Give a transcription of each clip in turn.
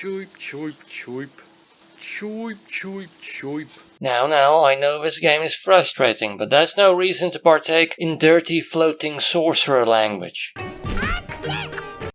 Choip, choip, choip. Choip, choip, choip. Now, I know this game is frustrating, but that's no reason to partake in dirty floating sorcerer language.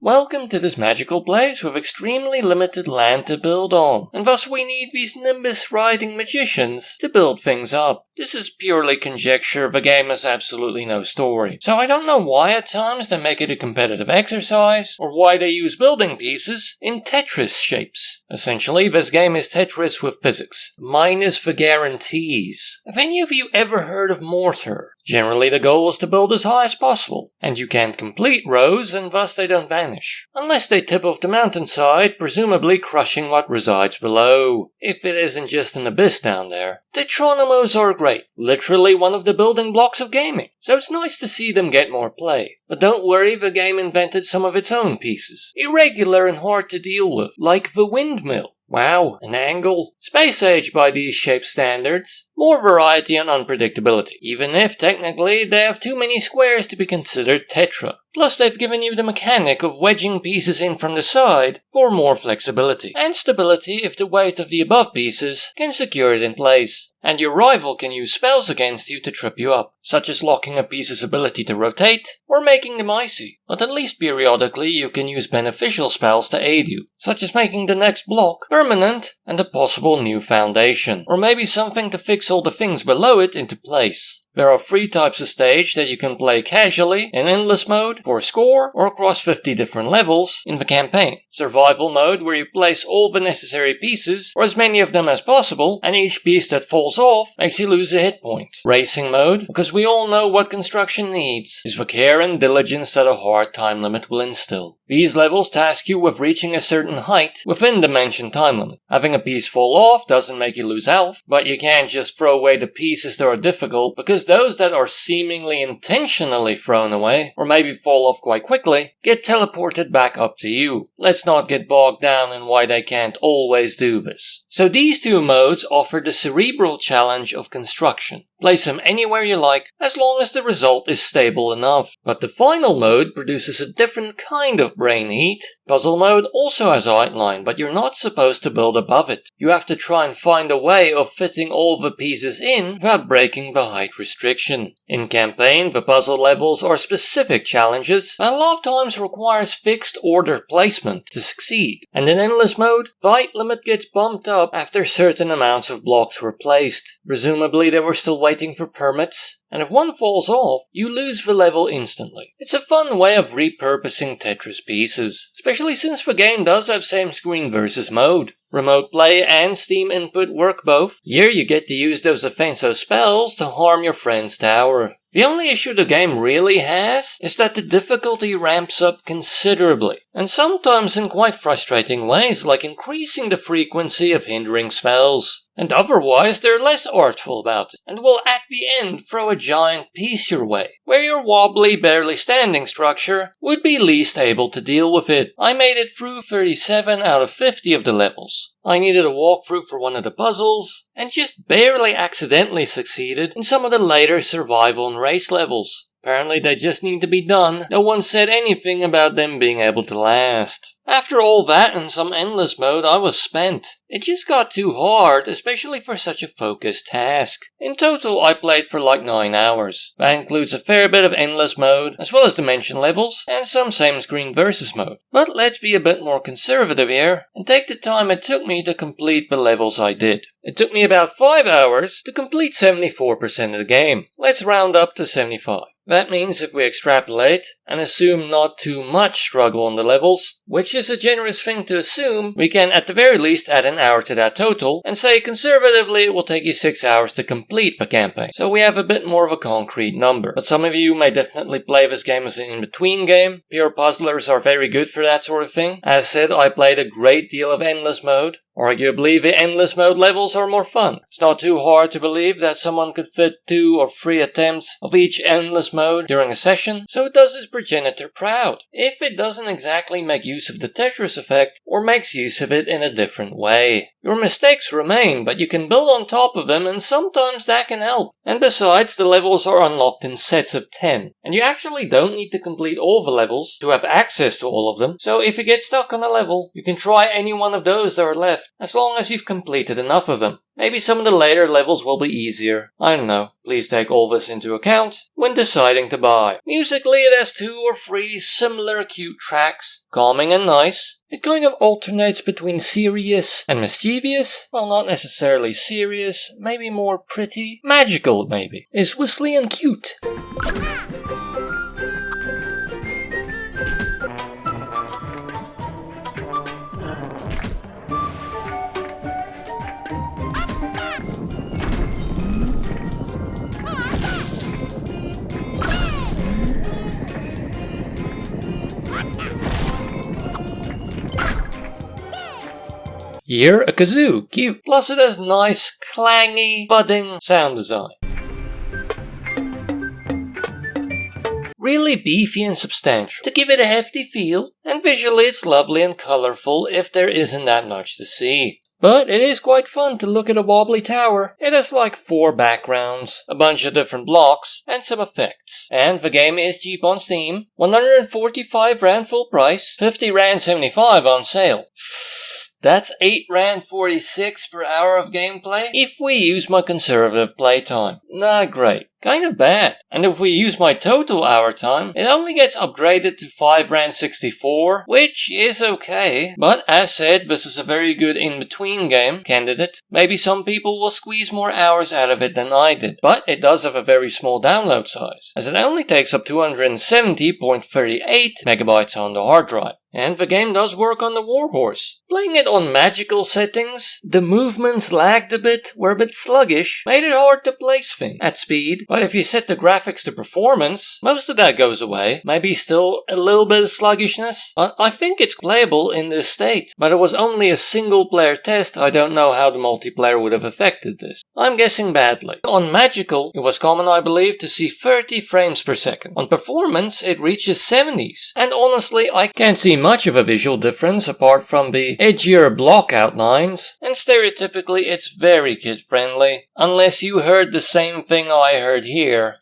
Welcome to this magical place with extremely limited land to build on, and thus we need these nimbus-riding magicians to build things up. This is purely conjecture, the game has absolutely no story. So I don't know why at times they make it a competitive exercise, or why they use building pieces in Tetris shapes. Essentially, this game is Tetris with physics, minus the guarantees. Have any of you ever heard of mortar? Generally the goal is to build as high as possible, and you can't complete rows and thus they don't vanish. Unless they tip off the mountainside, presumably crushing what resides below, if it isn't just an abyss down there. Tetrominoes are great, literally one of the building blocks of gaming, so it's nice to see them get more play. But don't worry, the game invented some of its own pieces, irregular and hard to deal with, like the windmill. Wow, an angle. Space age by these shape standards. More variety and unpredictability, even if technically they have too many squares to be considered tetra. Plus they've given you the mechanic of wedging pieces in from the side for more flexibility, and stability if the weight of the above pieces can secure it in place. And your rival can use spells against you to trip you up, such as locking a piece's ability to rotate, or making them icy. But at least periodically you can use beneficial spells to aid you, such as making the next block permanent and a possible new foundation, or maybe something to fix all the things below it into place. There are 3 types of stage that you can play casually, in endless mode, for a score, or across 50 different levels in the campaign. Survival mode, where you place all the necessary pieces, or as many of them as possible, and each piece that falls off makes you lose a hit point. Racing mode, because we all know what construction needs, is the care and diligence that a hard time limit will instill. These levels task you with reaching a certain height within the mentioned time limit. Having a piece fall off doesn't make you lose health, but you can't just throw away the pieces that are difficult, because those that are seemingly intentionally thrown away, or maybe fall off quite quickly, get teleported back up to you. Let's not get bogged down in why they can't always do this. So these 2 modes offer the cerebral challenge of construction. Place them anywhere you like, as long as the result is stable enough. But the final mode produces a different kind of brain heat. Puzzle mode also has a height line, but you're not supposed to build above it. You have to try and find a way of fitting all the pieces in without breaking the height restriction. In campaign, the puzzle levels are specific challenges, and a lot of times requires fixed order placement to succeed. And in endless mode, the height limit gets bumped up after certain amounts of blocks were placed. Presumably they were still waiting for permits, and if one falls off, you lose the level instantly. It's a fun way of repurposing Tetris pieces, especially since the game does have Samescreen versus mode. Remote play and Steam input work both. Here you get to use those offensive spells to harm your friend's tower. The only issue the game really has is that the difficulty ramps up considerably, and sometimes in quite frustrating ways, like increasing the frequency of hindering spells. And otherwise they're less artful about it, and will at the end throw a giant piece your way, where your wobbly, barely standing structure would be least able to deal with it. I made it through 37 out of 50 of the levels. I needed a walkthrough for one of the puzzles, and just barely accidentally succeeded in some of the later survival and race levels. Apparently they just need to be done. No one said anything about them being able to last. After all that and some endless mode, I was spent. It just got too hard, especially for such a focused task. In total, I played for like 9 hours. That includes a fair bit of endless mode, as well as dimension levels, and some Samescreen versus mode. But let's be a bit more conservative here, and take the time it took me to complete the levels I did. It took me about 5 hours to complete 74% of the game. Let's round up to 75. That means if we extrapolate and assume not too much struggle on the levels, which is a generous thing to assume, we can at the very least add an hour to that total and say conservatively it will take you 6 hours to complete the campaign. So we have a bit more of a concrete number. But some of you may definitely play this game as an in-between game. Pure puzzlers are very good for that sort of thing. As said, I played a great deal of endless mode. Arguably, the endless mode levels are more fun. It's not too hard to believe that someone could fit 2 or 3 attempts of each endless mode during a session, so it does its progenitor proud. If it doesn't exactly make use of the Tetris effect, or makes use of it in a different way. Your mistakes remain, but you can build on top of them, and sometimes that can help. And besides, the levels are unlocked in sets of 10, and you actually don't need to complete all the levels to have access to all of them, so if you get stuck on a level, you can try any one of those that are left, as long as you've completed enough of them. Maybe some of the later levels will be easier. I don't know. Please take all this into account when deciding to buy. Musically, it has 2 or 3 similar cute tracks, calming and nice. It kind of alternates between serious and mischievous. Well, not necessarily serious, maybe more pretty. Magical, maybe. It's whistly and cute. Here, a kazoo, cute. Plus it has nice, clangy, budding sound design. Really beefy and substantial, to give it a hefty feel, and visually it's lovely and colourful if there isn't that much to see. But it is quite fun to look at a wobbly tower. It has like 4 backgrounds, a bunch of different blocks, and some effects. And the game is cheap on Steam, 145 Rand full price, 50 Rand 75 on sale. That's 8 Rand 46 per hour of gameplay if we use my conservative playtime. Not great. Kind of bad. And if we use my total hour time, it only gets upgraded to 5 Rand 64, which is okay. But as said, this is a very good in-between game candidate. Maybe some people will squeeze more hours out of it than I did. But it does have a very small download size, as it only takes up 270.38 megabytes on the hard drive. And the game does work on the Warhorse. Playing it on magical settings, the movements lagged a bit, were a bit sluggish, made it hard to place things at speed. But if you set the graphics to performance, most of that goes away. Maybe still a little bit of sluggishness. I think it's playable in this state, but it was only a single player test. I don't know how the multiplayer would have affected this. I'm guessing badly. On magical, it was common, I believe, to see 30 frames per second. On performance, it reaches 70s. And honestly, I can't see much of a visual difference apart from the edgier block outlines, and stereotypically it's very kid-friendly, unless you heard the same thing I heard here.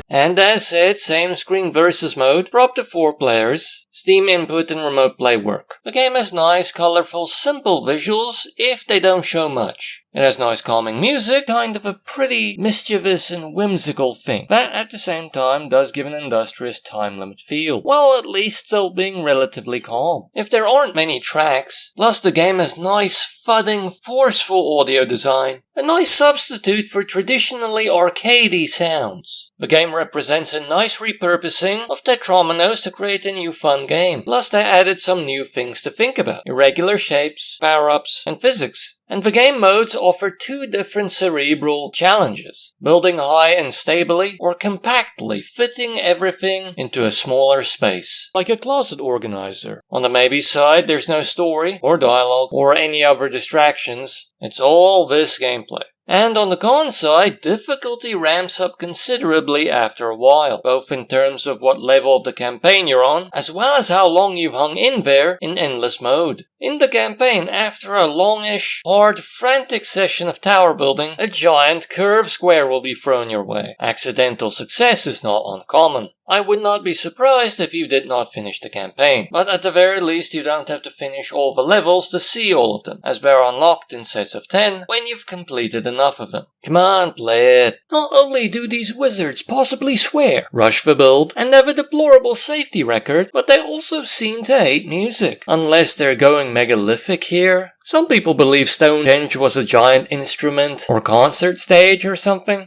And as said, Samescreen versus mode for up to 4 players. Steam input and remote play work. The game has nice, colourful, simple visuals if they don't show much. It has nice calming music, kind of a pretty mischievous and whimsical thing, that at the same time does give an industrious time limit feel, while at least still being relatively calm. If there aren't many tracks, plus the game has nice, thudding, forceful audio design, a nice substitute for traditionally arcadey sounds. The game represents a nice repurposing of tetrominoes to create a new fun game. Plus they added some new things to think about, irregular shapes, power-ups, and physics. And the game modes offer 2 different cerebral challenges, building high and stably, or compactly fitting everything into a smaller space, like a closet organizer. On the maybe side, there's no story, or dialogue, or any other distractions. It's all this gameplay. And on the con side, difficulty ramps up considerably after a while, both in terms of what level of the campaign you're on, as well as how long you've hung in there in endless mode. In the campaign, after a longish, hard, frantic session of tower building, a giant curved square will be thrown your way. Accidental success is not uncommon. I would not be surprised if you did not finish the campaign, but at the very least you don't have to finish all the levels to see all of them, as they're unlocked in sets of 10 when you've completed enough of them. Come on, play it. Not only do these wizards possibly swear, rush the build, and have a deplorable safety record, but they also seem to hate music. Unless they're going megalithic here. Some people believe Stonehenge was a giant instrument or concert stage or something.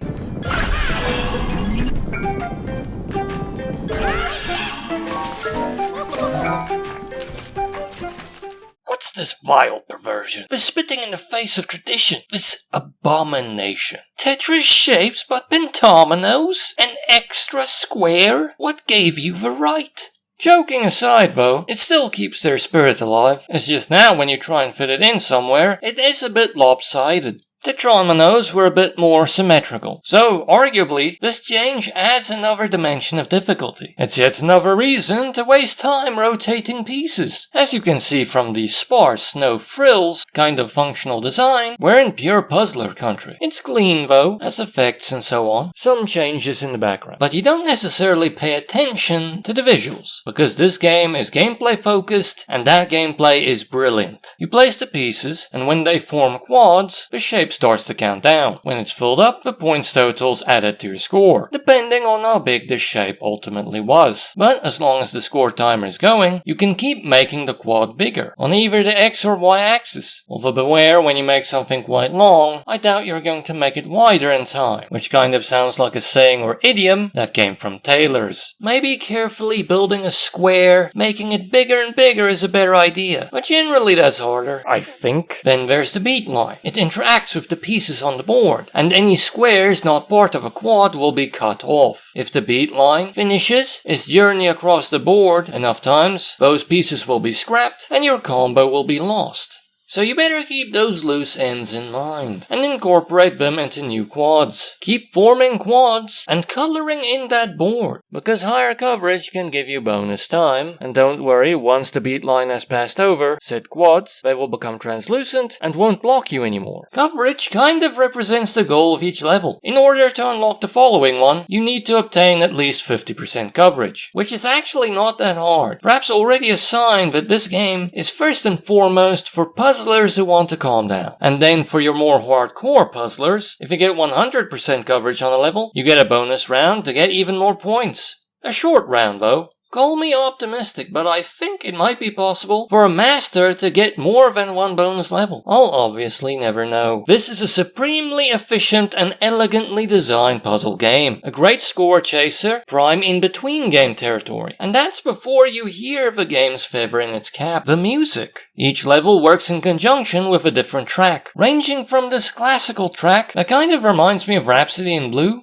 What's this vile perversion? This spitting in the face of tradition. This abomination. Tetris shapes but pentominoes? An extra square? What gave you the right? Joking aside though, it still keeps their spirit alive. It's just now when you try and fit it in somewhere, it is a bit lopsided. Tetrominoes were a bit more symmetrical, so arguably this change adds another dimension of difficulty. It's yet another reason to waste time rotating pieces. As you can see from the sparse, no frills kind of functional design, we're in pure puzzler country. It's clean though, has effects and so on, some changes in the background, but you don't necessarily pay attention to the visuals, because this game is gameplay focused and that gameplay is brilliant. You place the pieces, and when they form quads, the shape starts to count down. When it's filled up, the points totals added to your score, depending on how big the shape ultimately was. But as long as the score timer is going, you can keep making the quad bigger, on either the X or Y axis. Although beware, when you make something quite long, I doubt you're going to make it wider in time, which kind of sounds like a saying or idiom that came from tailors. Maybe carefully building a square, making it bigger and bigger is a better idea, but generally that's harder, I think. Then there's the beat line. It interacts with the pieces on the board, and any squares not part of a quad will be cut off. If the beat line finishes its journey across the board enough times, those pieces will be scrapped and your combo will be lost. So you better keep those loose ends in mind and incorporate them into new quads. Keep forming quads and coloring in that board, because higher coverage can give you bonus time. And don't worry, once the beat line has passed over said quads, they will become translucent and won't block you anymore. Coverage kind of represents the goal of each level. In order to unlock the following one, you need to obtain at least 50% coverage, which is actually not that hard. Perhaps already a sign that this game is first and foremost for puzzlers who want to calm down. And then for your more hardcore puzzlers, if you get 100% coverage on a level, you get a bonus round to get even more points. A short round though. Call me optimistic, but I think it might be possible for a master to get more than one bonus level. I'll obviously never know. This is a supremely efficient and elegantly designed puzzle game. A great score chaser, prime in-between game territory. And that's before you hear the game's feather in its cap, the music. Each level works in conjunction with a different track, ranging from this classical track that kind of reminds me of Rhapsody in Blue,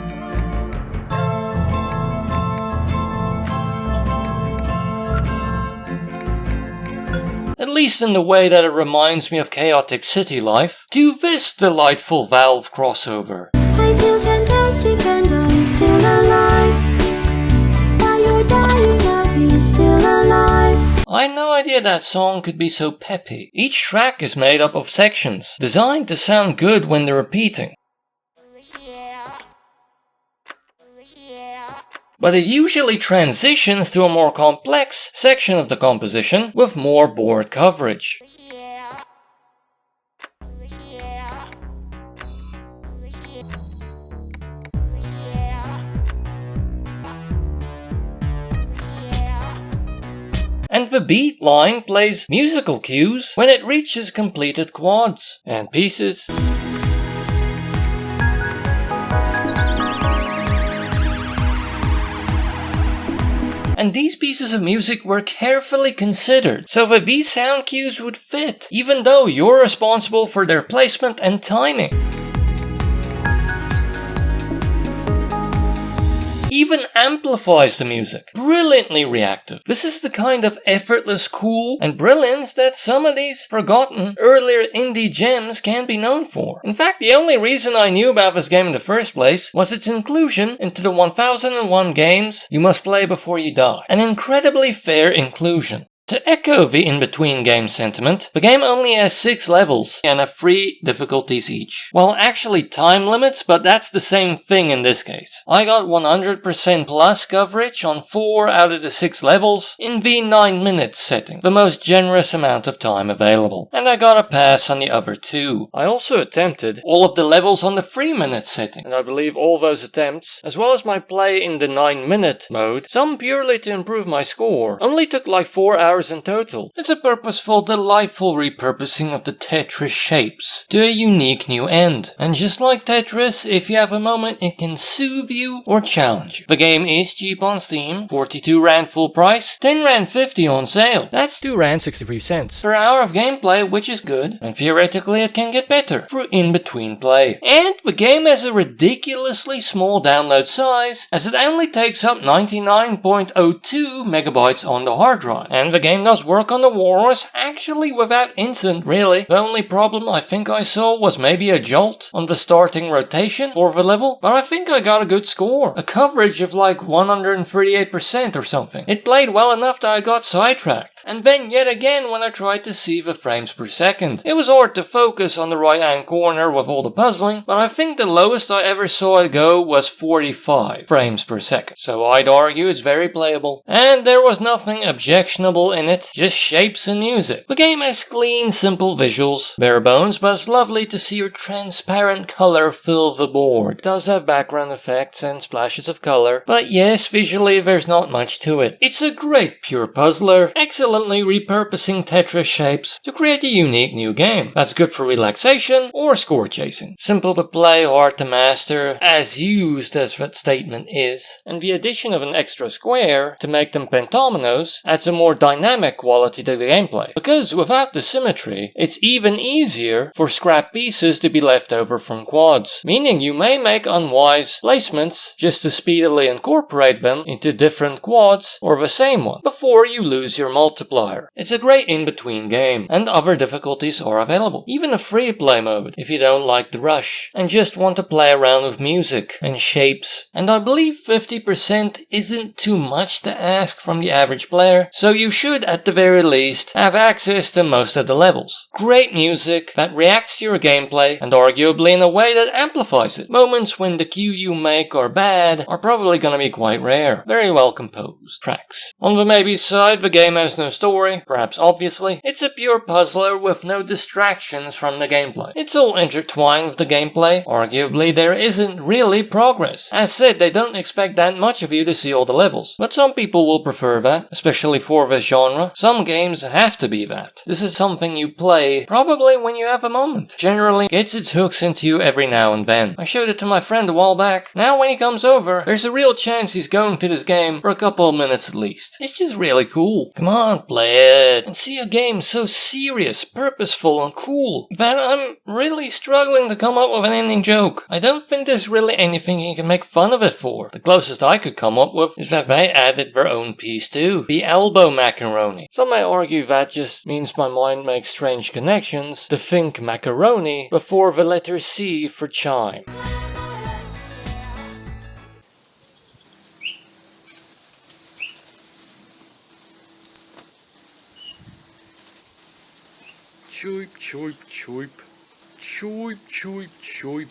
at least in the way that it reminds me of chaotic city life, to this delightful Valve crossover. I feel fantastic and I'm still alive. While you're dying, I'll be still alive. I had no idea that song could be so peppy. Each track is made up of sections, designed to sound good when they're repeating. But it usually transitions to a more complex section of the composition with more board coverage. And the beat line plays musical cues when it reaches completed quads and pieces. And these pieces of music were carefully considered so that these sound cues would fit, even though you're responsible for their placement and timing. Even amplifies the music. Brilliantly reactive. This is the kind of effortless cool and brilliance that some of these forgotten earlier indie gems can be known for. In fact, the only reason I knew about this game in the first place was its inclusion into the 1001 games you must play before you die. An incredibly fair inclusion. To echo the Inbetween game sentiment, the game only has 6 levels and have 3 difficulties each. Well, actually time limits, but that's the same thing in this case. I got 100% plus coverage on 4 out of the 6 levels in the 9 minutes setting, the most generous amount of time available. And I got a pass on the other 2. I also attempted all of the levels on the 3-minute setting, and I believe all those attempts, as well as my play in the 9-minute mode, some purely to improve my score, only took like 4 hours hours in total. It's a purposeful, delightful repurposing of the Tetris shapes to a unique new end. And just like Tetris, if you have a moment, it can soothe you or challenge you. The game is cheap on Steam, 42 Rand full price, 10 Rand 50 on sale. That's 2 Rand 63 cents per hour of gameplay, which is good, and theoretically it can get better through in-between play. And the game has a ridiculously small download size, as it only takes up 99.02 megabytes on the hard drive. And the game does work on the walrus, actually without incident really. The only problem I think I saw was maybe a jolt on the starting rotation for the level, but I think I got a good score. A coverage of like 138% or something. It played well enough that I got sidetracked. And then yet again when I tried to see the frames per second. It was hard to focus on the right hand corner with all the puzzling, but I think the lowest I ever saw it go was 45 frames per second. So I'd argue it's very playable. And there was nothing objectionable in it, just shapes and music. The game has clean, simple visuals, bare bones, but it's lovely to see your transparent color fill the board. It does have background effects and splashes of color, but yes, visually there's not much to it. It's a great pure puzzler, excellently repurposing Tetris shapes to create a unique new game that's good for relaxation or score chasing. Simple to play, hard to master, as used as that statement is, and the addition of an extra square to make them tetrominoes adds a more dynamic quality to the gameplay, because without the symmetry, it's even easier for scrap pieces to be left over from quads, meaning you may make unwise placements just to speedily incorporate them into different quads or the same one before you lose your multiplier. It's a great in-between game, and other difficulties are available, even a free play mode if you don't like the rush and just want to play around with music and shapes. And I believe 50% isn't too much to ask from the average player, so you should at the very least have access to most of the levels. Great music that reacts to your gameplay and arguably in a way that amplifies it. Moments when the cue you make are bad are probably gonna be quite rare. Very well composed tracks. On the maybe side, the game has no story, perhaps obviously. It's a pure puzzler with no distractions from the gameplay. It's all intertwined with the gameplay. Arguably there isn't really progress. As said, they don't expect that much of you to see all the levels, but some people will prefer that, especially for this genre. Some games have to be that. This is something you play probably when you have a moment. Generally gets its hooks into you every now and then. I showed it to my friend a while back. Now when he comes over, there's a real chance he's going to this game for a couple of minutes at least. It's just really cool. Come on, play it. And see a game so serious, purposeful, and cool that I'm really struggling to come up with an ending joke. I don't think there's really anything you can make fun of it for. The closest I could come up with is that they added their own piece too. The elbow macaroni. Some may argue that just means my mind makes strange connections to think macaroni before the letter C for chime. Choip, choip, choip. Choip, choip, choip.